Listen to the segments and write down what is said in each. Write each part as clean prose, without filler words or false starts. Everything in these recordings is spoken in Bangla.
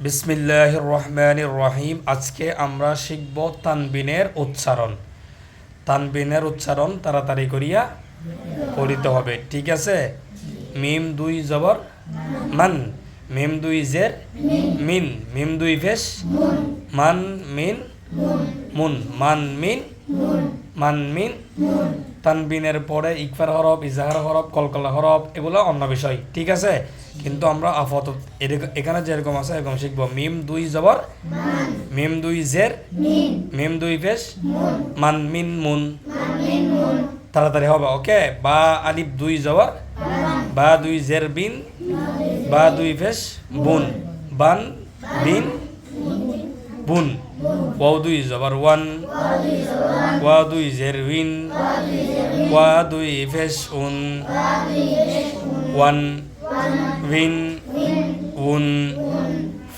বিসমিল্লাহির রহমানির রহিম। আজকে আমরা শিখব তানবিনের উচ্চারণ। তানবিনের উচ্চারণ তাড়াতাড়ি করিয়া পড়িতে হবে, ঠিক আছে? মিম দুই জবর মান, মিম দুই জের মিন, মিম দুই ফেস মান মিন মুন, মান মিন মান মিন। তানবিনের পরে ইকফার হরফ, ইজাহার হরফ, কলকলা হরফ, এগুলো অন্য বিষয়, ঠিক আছে? কিন্তু আমরা আপাতত এখানে যেরকম আছে এরকম শিখব। মিম দুই জবর মিম দুই জের মিম দুই ফেস মান মিন মুন, তাড়াতাড়ি হবে, ওকে? বা আলিফ দুই জবর বা দুই জের বিন বা দুই ফেস বুন, বান বিন বুন। ওয়াও দুই জবর ওয়ান ওয়া দুই জের উইন ওয়া দুই ফেস উন, ওয়ান উইন উন।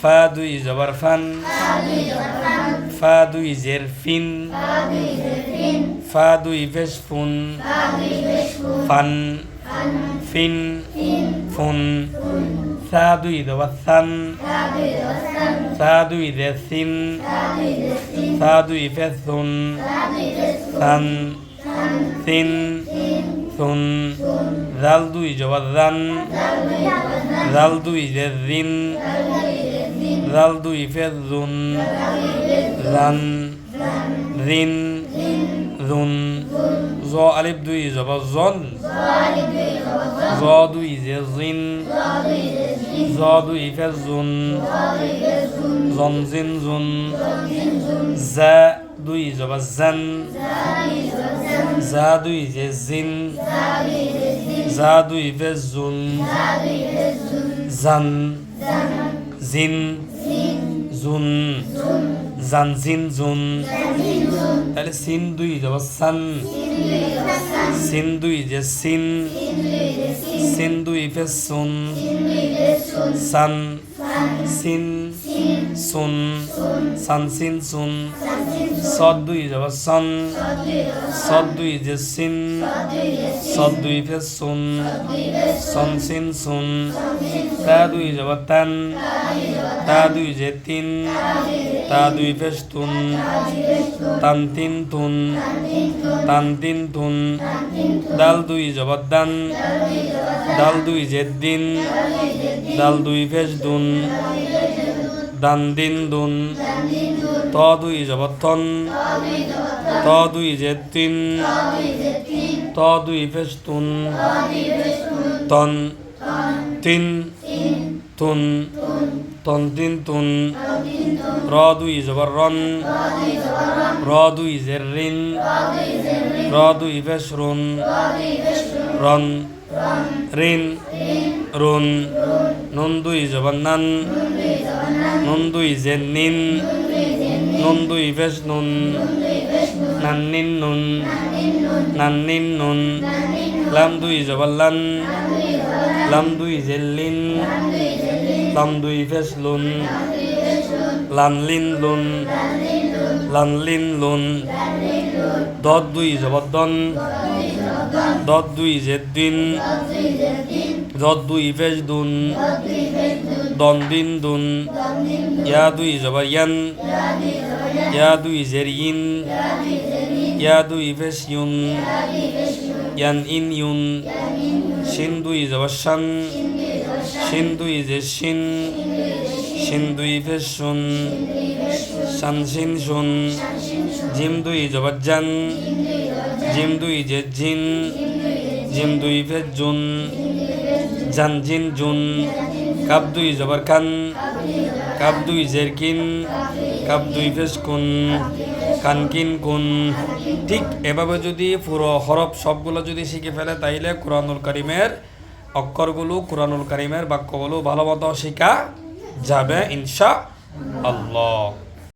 ফা দুই জবর ফান ফা দুই জের ফিন ফা দুই ফেস ফুন, ফান ফিন ফুন। সা দুই জবর সান সা দুই জের সিন সা দুই ফেস সুন, সান সিন সুন। জাল দুই জবর জান জাল দুই জের জিন জাল দুই ফেস জুন, জান জিন জুন। জ আলিফ দুই জবর জন জ দুই জের জিন জ দুই ফেস জুন, জন জিন জুন। জা দুই জবর জান জা দুই জের জিন জা দুই ফেস জুন, জান জিন জুন, জান জিন জুন। তাহলে সিন দুই জবর সান সিন দুই যে সিন সিন দুই ফেস সুন, সান সিন সুন, সান সিন সুন। সদ দুই জবর সন সদ দুই যে সিন সদ দুই ফেস সুন, সন সিন সুন। তা দুই জবর তান তা দুই যে তিন তা দুই ফেস তুন, তান তিন তুন তান তিন তুন। দাল দুই জবর দান দাল দুই যে দিন দাল দুই ফেস দুন, দান দিন দুন। ত দুই জবর তন ত দুই যে তিন ত দুই ফেস তুন, তন তিন তুন তন তিন তুন। র দুই জবর রন র দুই জের রিন র দুই ফেস রুন, রন রিন রুন। নুন দুই জবর নান নুন দুই জের নিন নুন দুই ফেস নুন, নান নিন নুন নান নিন নুন। লাম দুই জবর লান লাম দুই জের লিন লাম দুই ফেস লুন, লান লিন লুন লান লিন লুন। দদ দুই জবর দন দদ দুই জের দিন দদ দুই ফেস দুন, দন দিন দুন। ইয়া দুই জবর ইয়ান ইয়া দুই জের ইন ইয়া দুই ফেস ইউন, ইয়ান ইন ইউন। শিন দুই জবর শান শিন দুই যে শিন শিন দুই ফেস শুন, শান শিন শুন। জিম দুই জবর জান জিম দুই যে জিন জিম দুই ফেস জুন, জান জিন জুন। কাপ দুই জবর কান কাপ দুই জের কিন কাপ দুই ফেস কুন, কান কিন কুন। ঠিক এভাবে যদি পুরো হরফ সবগুলো যদি শিখে ফেলে তাইলে কুরআনুল কারীমের অক্ষরগুলো কুরআনুল কারীমের বাক্যগুলো ভালো মতো শেখা যাবে ইনশাআল্লাহ।